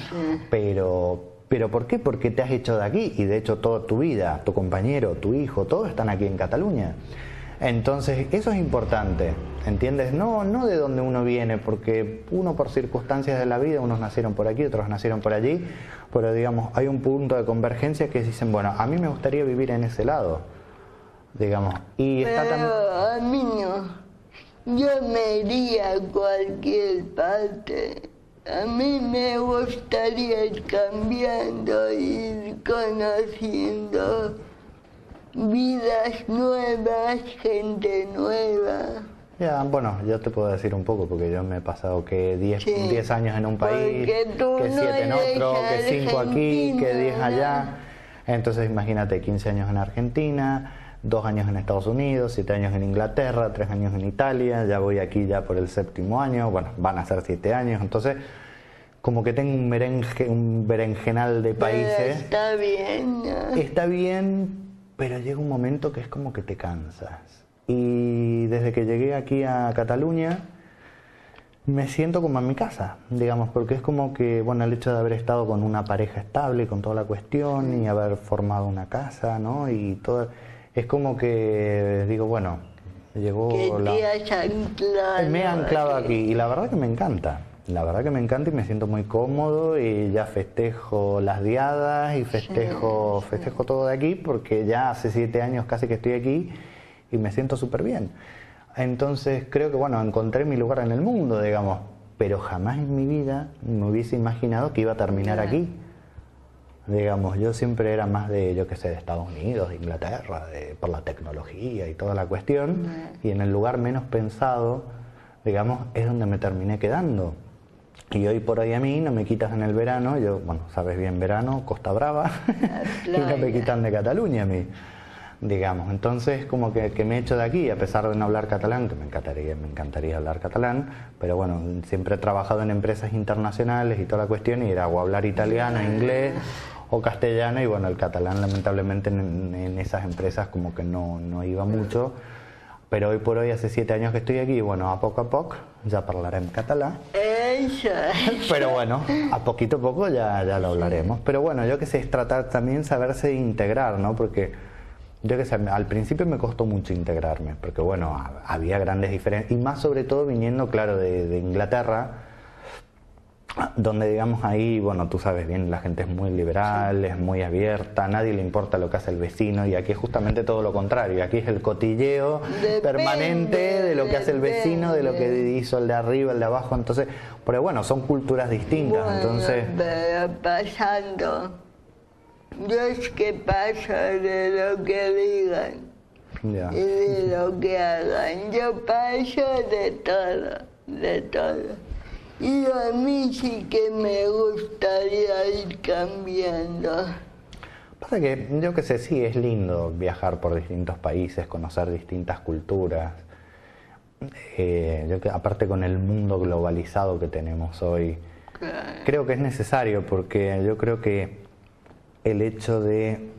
pero ¿por qué? Porque te has hecho de aquí y de hecho toda tu vida, tu compañero, tu hijo, todos están aquí en Cataluña. Entonces, eso es importante, ¿entiendes? No de dónde uno viene, porque uno por circunstancias de la vida, unos nacieron por aquí, otros nacieron por allí, pero digamos, hay un punto de convergencia que dicen, bueno, a mí me gustaría vivir en ese lado, digamos. Y pero está también... a mí no, yo me iría a cualquier parte. A mí me gustaría ir cambiando, ir conociendo vidas nuevas, gente nueva. Ya, bueno, yo te puedo decir un poco, porque yo me he pasado que 10 años en un país, que 7 en otro, que 5 aquí, que 10 allá. Entonces imagínate, 15 años en Argentina, 2 años en Estados Unidos, 7 años en Inglaterra, 3 años en Italia, ya voy aquí ya por el 7º año, bueno, van a ser 7 años, entonces como que tengo un berenjenal de países. Pero está bien, ¿no? Está bien, pero llega un momento que es como que te cansas. Y desde que llegué aquí a Cataluña, me siento como en mi casa, digamos, porque es como que, bueno, el hecho de haber estado con una pareja estable, con toda la cuestión, y haber formado una casa, ¿no? Y todo, es como que digo, bueno, llegó me he anclado aquí, y la verdad que me encanta. La verdad que me encanta y me siento muy cómodo y ya festejo las diadas y festejo todo de aquí, porque ya hace 7 años casi que estoy aquí y me siento súper bien. Entonces creo que, bueno, encontré mi lugar en el mundo, digamos, pero jamás en mi vida me hubiese imaginado que iba a terminar aquí. Digamos, yo siempre era más de, yo qué sé, de Estados Unidos, de Inglaterra, por la tecnología y toda la cuestión, y en el lugar menos pensado, digamos, es donde me terminé quedando. Y hoy por hoy a mí no me quitas en el verano, yo, bueno, sabes bien, verano, Costa Brava, y no me quitan de Cataluña a mí, digamos. Entonces, como que me he hecho de aquí, a pesar de no hablar catalán, que me encantaría hablar catalán, pero bueno, siempre he trabajado en empresas internacionales y toda la cuestión, y era o hablar italiano, inglés o castellano, y bueno, el catalán lamentablemente en esas empresas como que no iba mucho. Pero hoy por hoy, hace 7 años que estoy aquí, y bueno, a poc ja parlarem català. Pero bueno, a poquito a poco ya lo hablaremos. Pero bueno, yo que sé, es tratar también saberse integrar, ¿no? Porque yo que sé, al principio me costó mucho integrarme, porque bueno, había grandes diferencias, y más sobre todo viniendo, claro, de Inglaterra, donde digamos ahí, bueno, tú sabes bien, la gente es muy liberal, es muy abierta, a nadie le importa lo que hace el vecino, y aquí es justamente todo lo contrario, aquí es el cotilleo permanente de lo que hace el vecino, de lo que hizo el de arriba, el de abajo, entonces, pero bueno, son culturas distintas, bueno, entonces... Pero pasando, yo es que paso de lo que digan y de lo que hagan, yo paso de todo. Y a mí sí que me gustaría ir cambiando. Pasa que, yo que sé, sí, es lindo viajar por distintos países, conocer distintas culturas. Aparte con el mundo globalizado que tenemos hoy, creo que es necesario, porque yo creo que el hecho de...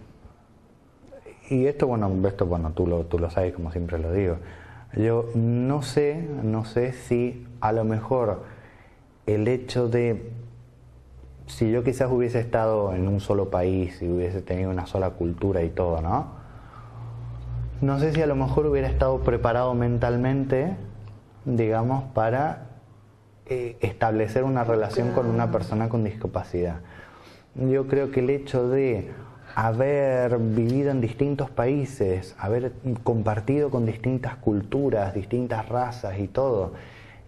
Y esto bueno, tú lo sabes, como siempre lo digo. Yo no sé si a lo mejor... el hecho de, si yo quizás hubiese estado en un solo país y hubiese tenido una sola cultura y todo, ¿no? No sé si a lo mejor hubiera estado preparado mentalmente, digamos, para establecer una relación con una persona con discapacidad. Yo creo que el hecho de haber vivido en distintos países, haber compartido con distintas culturas, distintas razas y todo,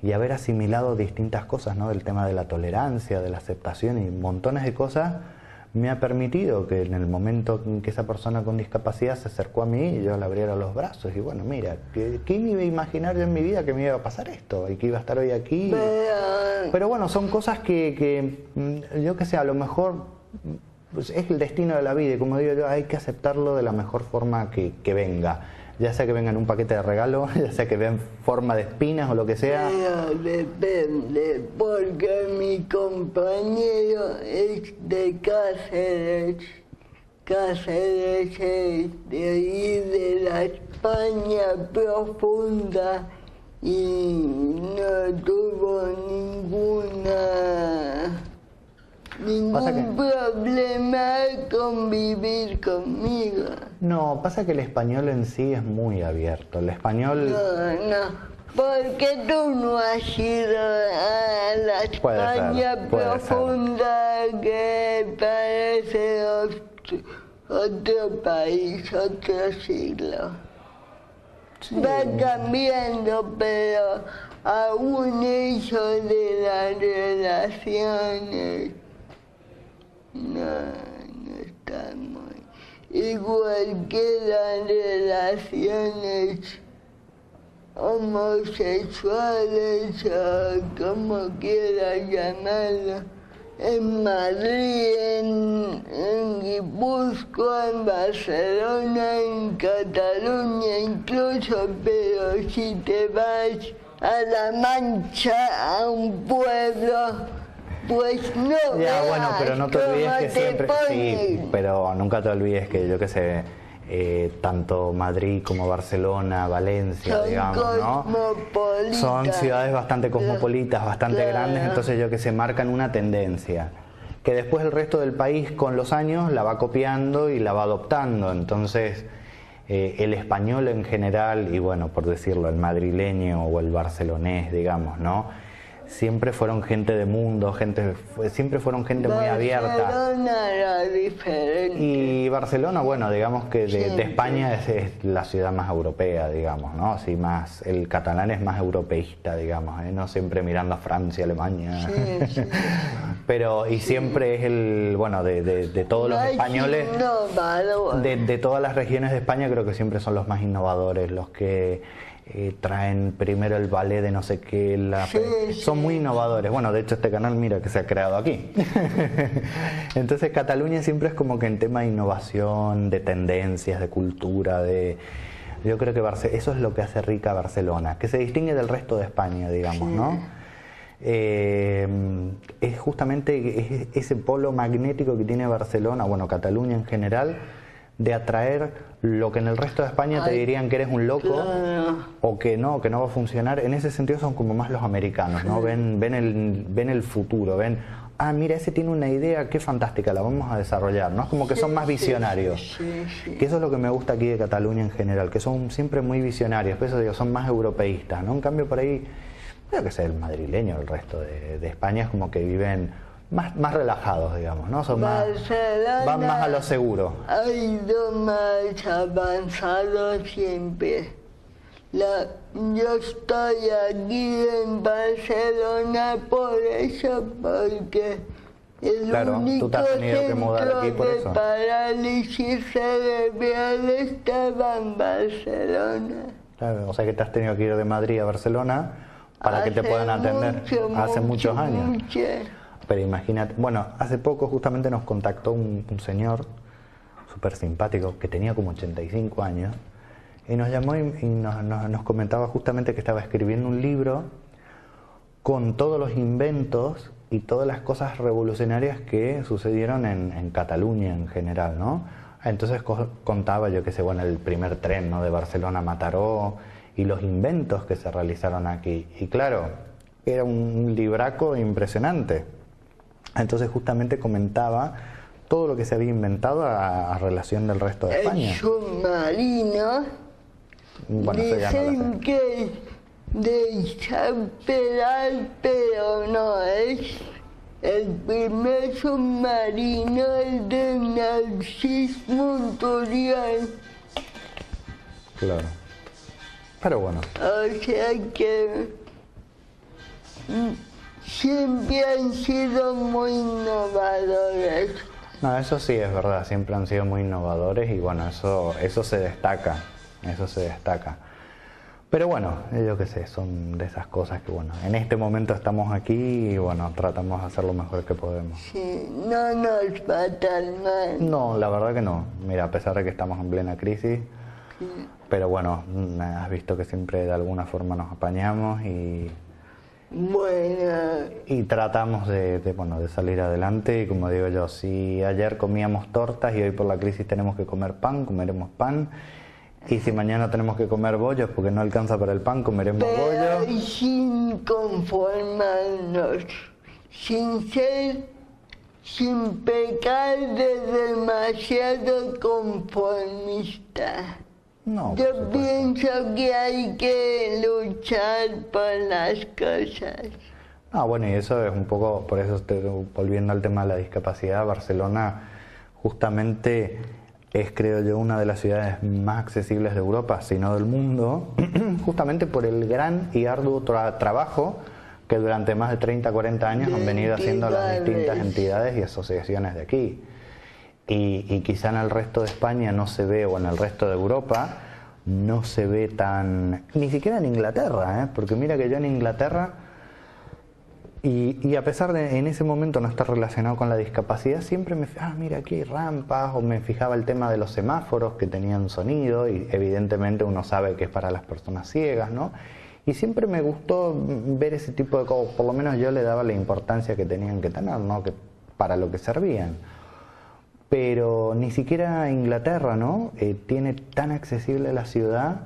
y haber asimilado distintas cosas, ¿no? Del tema de la tolerancia, de la aceptación y montones de cosas, me ha permitido que en el momento en que esa persona con discapacidad se acercó a mí, yo le abriera los brazos y bueno, mira, ¿quién iba a imaginar yo en mi vida que me iba a pasar esto y que iba a estar hoy aquí? Pero bueno, son cosas que yo que sé, a lo mejor pues, es el destino de la vida y como digo yo, hay que aceptarlo de la mejor forma que venga. Ya sea que venga en un paquete de regalo, ya sea que venga en forma de espinas o lo que sea. Pero depende, porque mi compañero es de Cáceres. Cáceres es de ahí de la España profunda y no tuvo ningún problema al convivir conmigo. No, pasa que el español en sí es muy abierto. El español... No, porque tú no has ido a la España profunda que parece otro país, otro siglo. Sí. Va cambiando, pero aún eso de las relaciones no está muy igual que las relaciones homosexuales o como quieras llamarlo, en Madrid, en Guipúzcoa, en Barcelona, en Cataluña incluso, pero si te vas a La Mancha, a un pueblo, pues no. Ya, bueno, pero no te olvides que siempre... Sí, pero nunca te olvides que yo que sé, tanto Madrid como Barcelona, Valencia, son digamos, ¿no? Son ciudades bastante cosmopolitas, bastante grandes, entonces yo que sé, marcan una tendencia que después el resto del país con los años la va copiando y la va adoptando. Entonces el español en general, y bueno, por decirlo, el madrileño o el barcelonés, digamos, ¿no? Siempre fueron gente de mundo, siempre fueron gente muy abierta. Barcelona era diferente. Y Barcelona, bueno, digamos que de España es la ciudad más europea, digamos, ¿no? Así más, el catalán es más europeísta, digamos, no siempre mirando a Francia, Alemania. Sí. Pero, y siempre es el, bueno, de todos los españoles, de todas las regiones de España, creo que siempre son los más innovadores, los que traen primero el ballet de no sé qué, son muy innovadores. Bueno, de hecho este canal, mira, que se ha creado aquí. Entonces Cataluña siempre es como que en tema de innovación, de tendencias, de cultura, yo creo que eso es lo que hace rica Barcelona, que se distingue del resto de España, digamos, ¿no? Es justamente ese polo magnético que tiene Barcelona, bueno, Cataluña en general, de atraer lo que en el resto de España te dirían que eres un loco o que no va a funcionar. En ese sentido son como más los americanos, ¿no? Ven el futuro, mira, ese tiene una idea, qué fantástica, la vamos a desarrollar, ¿no? Es como que son más visionarios. Que eso es lo que me gusta aquí de Cataluña en general, que son siempre muy visionarios, por eso digo, son más europeístas, ¿no? En cambio por ahí, creo que sea el madrileño, el resto de España es como que viven más relajados, digamos, ¿no? Son van más a lo seguro. Ha ido más avanzado siempre. Yo estoy aquí en Barcelona por eso, porque el único centro de parálisis cerebral estaba en Barcelona. Claro, o sea que te has tenido que ir de Madrid a Barcelona para que te puedan atender hace muchos años. Pero imagínate, bueno, hace poco justamente nos contactó un señor súper simpático que tenía como 85 años y nos llamó y nos comentaba justamente que estaba escribiendo un libro con todos los inventos y todas las cosas revolucionarias que sucedieron en Cataluña en general, ¿no? Entonces contaba, yo qué sé, bueno, el primer tren, ¿no? De Barcelona a Mataró y los inventos que se realizaron aquí. Y claro, era un libraco impresionante. Entonces justamente comentaba todo lo que se había inventado a relación del resto de España. El submarino, bueno, dicen que es de Chaperal, pero no es. El primer submarino es de Narcís Monturial. Claro. Pero bueno. O sea que siempre han sido muy innovadores. No, eso sí es verdad, siempre han sido muy innovadores y bueno, eso se destaca, Pero bueno, yo qué sé, son de esas cosas que bueno, en este momento estamos aquí y bueno, tratamos de hacer lo mejor que podemos. Sí, no nos va tan mal. No, la verdad que no. Mira, a pesar de que estamos en plena crisis, Sí. pero bueno, has visto que siempre de alguna forma nos apañamos y tratamos de salir adelante. Y como digo yo, si ayer comíamos tortas y hoy por la crisis tenemos que comer pan, comeremos pan. Y si mañana tenemos que comer bollos porque no alcanza para el pan, comeremos bollos. Pero sin conformarnos, sin pecar de demasiado conformista. No, yo pienso que hay que luchar por las cosas. Ah, bueno, y eso es un poco, por eso estoy volviendo al tema de la discapacidad. Barcelona justamente es, creo yo, una de las ciudades más accesibles de Europa, si no del mundo, justamente por el gran y arduo trabajo que durante más de 30, 40 años han venido haciendo las distintas entidades y asociaciones de aquí. Y quizá en el resto de España no se ve, o en el resto de Europa, no se ve tan... Ni siquiera en Inglaterra, porque mira que yo en Inglaterra... Y a pesar de en ese momento no estar relacionado con la discapacidad, siempre mira, aquí hay rampas, o me fijaba el tema de los semáforos que tenían sonido, y evidentemente uno sabe que es para las personas ciegas, ¿no? Y siempre me gustó ver ese tipo de cosas, por lo menos yo le daba la importancia que tenían que tener, ¿no? Que para lo que servían. Pero ni siquiera Inglaterra, ¿no? Tiene tan accesible la ciudad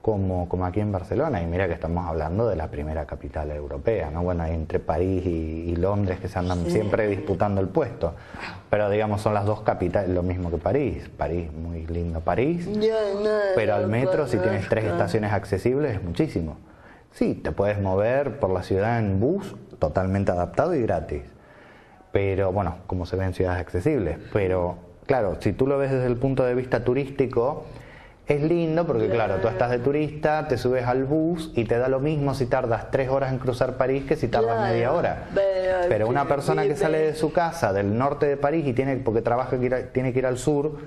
como aquí en Barcelona, y mira que estamos hablando de la primera capital europea, ¿no? Bueno, entre París y Londres que se andan siempre disputando el puesto, pero digamos son las dos capitales, lo mismo que París, muy lindo París, pero al metro si tienes 3 estaciones accesibles es muchísimo. Sí, te puedes mover por la ciudad en bus totalmente adaptado y gratis, pero bueno, como se ve en ciudades accesibles, pero claro, si tú lo ves desde el punto de vista turístico, es lindo porque claro, tú estás de turista, te subes al bus y te da lo mismo si tardas 3 horas en cruzar París que si tardas media hora. Pero una persona que sale de su casa del norte de París y porque trabaja tiene que ir al sur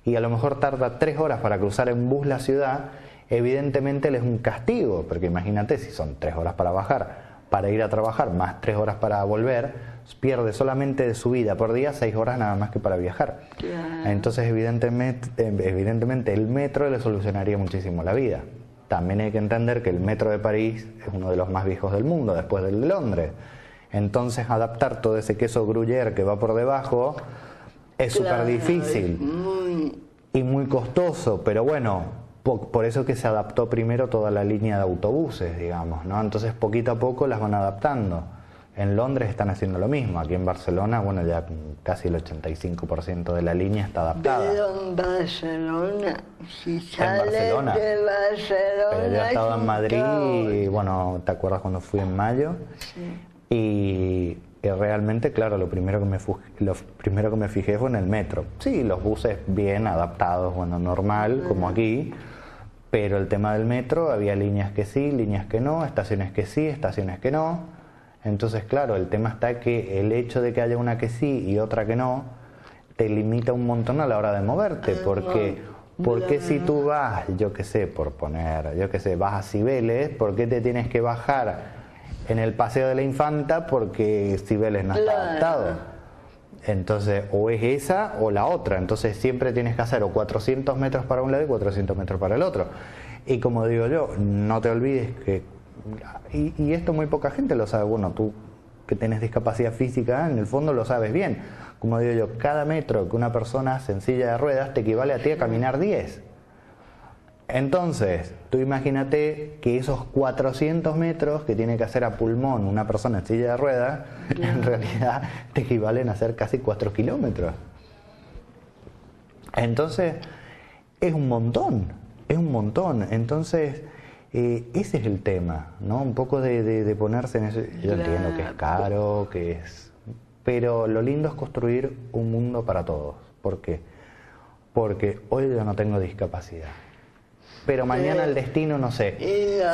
y a lo mejor tarda 3 horas para cruzar en bus la ciudad, evidentemente le es un castigo, porque imagínate si son 3 horas para bajar, para ir a trabajar, más 3 horas para volver, pierde solamente de su vida por día 6 horas nada más que para viajar. Entonces evidentemente el metro le solucionaría muchísimo la vida. También hay que entender que el metro de París es uno de los más viejos del mundo, después del de Londres. Entonces adaptar todo ese queso gruyère que va por debajo es súper difícil y muy costoso, pero bueno, por eso que se adaptó primero toda la línea de autobuses, digamos, ¿no? Entonces poquito a poco las van adaptando. En Londres están haciendo lo mismo, aquí en Barcelona, bueno, ya casi el 85% de la línea está adaptada. Pero en Barcelona, si sales de Barcelona. Pero yo he estado en Madrid y bueno, ¿te acuerdas cuando fui en mayo? Sí. Y realmente, claro, lo primero que me fijé fue en el metro. Sí, los buses bien adaptados, bueno, normal, como aquí, pero el tema del metro, había líneas que sí, líneas que no, estaciones que sí, estaciones que no. Entonces, claro, el tema está que el hecho de que haya una que sí y otra que no te limita un montón a la hora de moverte, porque si tú vas, vas a Cibeles, ¿por qué te tienes que bajar en el Paseo de la Infanta? Porque Cibeles no está adaptado. Entonces, o es esa o la otra, entonces siempre tienes que hacer o 400 metros para un lado y 400 metros para el otro. Y como digo yo, no te olvides que y esto muy poca gente lo sabe, bueno, tú que tienes discapacidad física, en el fondo lo sabes bien. Como digo yo, cada metro que una persona hace en silla de ruedas te equivale a ti a caminar 10. Entonces, tú imagínate que esos 400 metros que tiene que hacer a pulmón una persona en silla de ruedas, en realidad te equivalen a hacer casi 4 kilómetros. Entonces, es un montón. Entonces, ese es el tema, ¿no? Un poco de ponerse en eso. Yo entiendo que es caro, pero lo lindo es construir un mundo para todos. ¿Por qué? Porque hoy yo no tengo discapacidad, pero mañana el destino no sé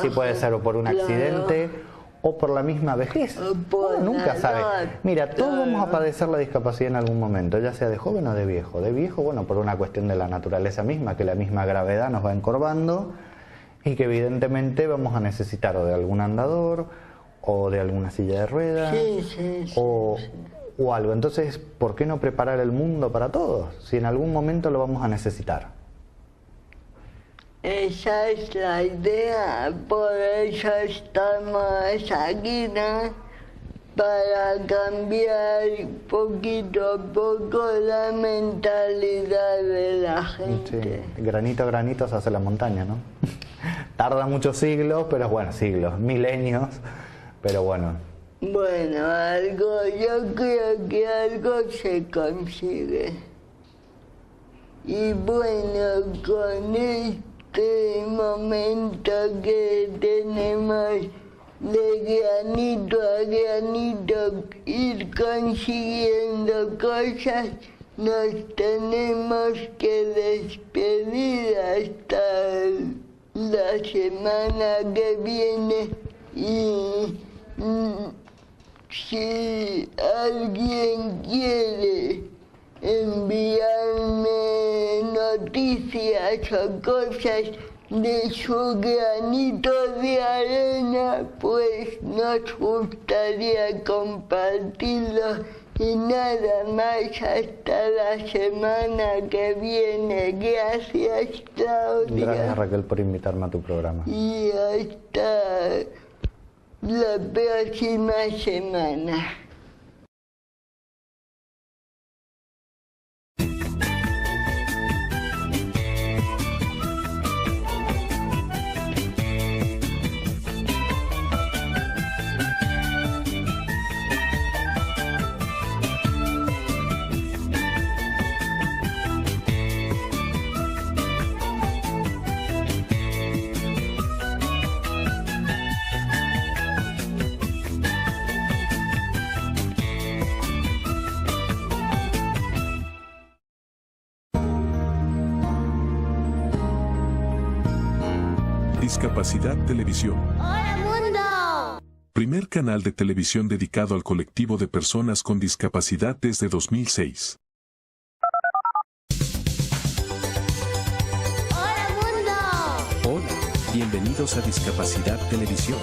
si puede ser o por un accidente o por la misma vejez. por Uno nunca la sabe. edad. Mira, todos vamos a padecer la discapacidad en algún momento, ya sea de joven o de viejo. De viejo, bueno, por una cuestión de la naturaleza misma, que la misma gravedad nos va encorvando y que evidentemente vamos a necesitar o de algún andador o de alguna silla de ruedas o algo. Entonces, ¿por qué no preparar el mundo para todos? Si en algún momento lo vamos a necesitar. Esa es la idea, por eso estamos aquí, ¿no? Para cambiar poquito a poco la mentalidad de la gente. Sí, granito a granito se hace la montaña, ¿no? Tarda muchos siglos, pero bueno, siglos, milenios, pero bueno. Bueno, yo creo que algo se consigue. Y bueno, con este momento que tenemos de granito a granito ir consiguiendo cosas, nos tenemos que despedir hasta la semana que viene y si alguien quiere enviarme noticias o cosas de su granito de arena, pues nos gustaría compartirlo. Y nada más, hasta la semana que viene. Gracias, Claudia. Gracias, Raquel, por invitarme a tu programa. Y hasta la próxima semana. Discapacidad Televisión. ¡Hola, mundo! Primer canal de televisión dedicado al colectivo de personas con discapacidad desde 2006. ¡Hola, mundo! Hola, bienvenidos a Discapacidad Televisión.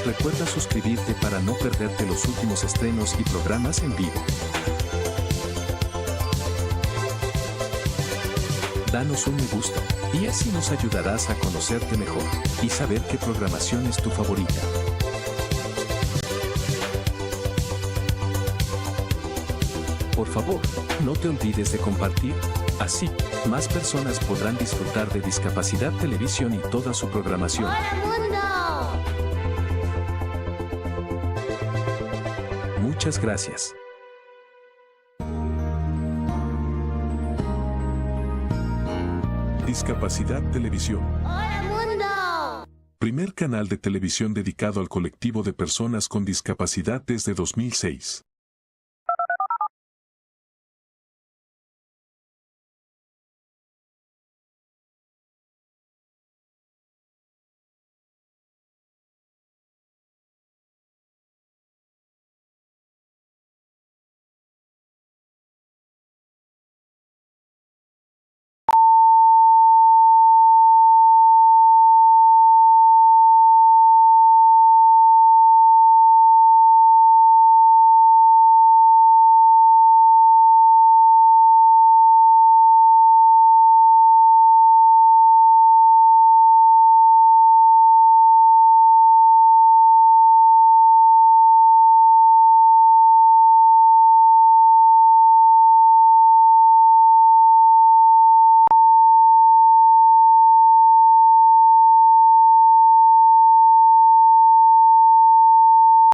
Recuerda suscribirte para no perderte los últimos estrenos y programas en vivo. Danos un me gusta, y así nos ayudarás a conocerte mejor y saber qué programación es tu favorita. Por favor, no te olvides de compartir, así, más personas podrán disfrutar de Discapacidad Televisión y toda su programación. ¡Hola, mundo! Muchas gracias. Discapacidad Televisión. ¡Hola, mundo! Primer canal de televisión dedicado al colectivo de personas con discapacidad desde 2006.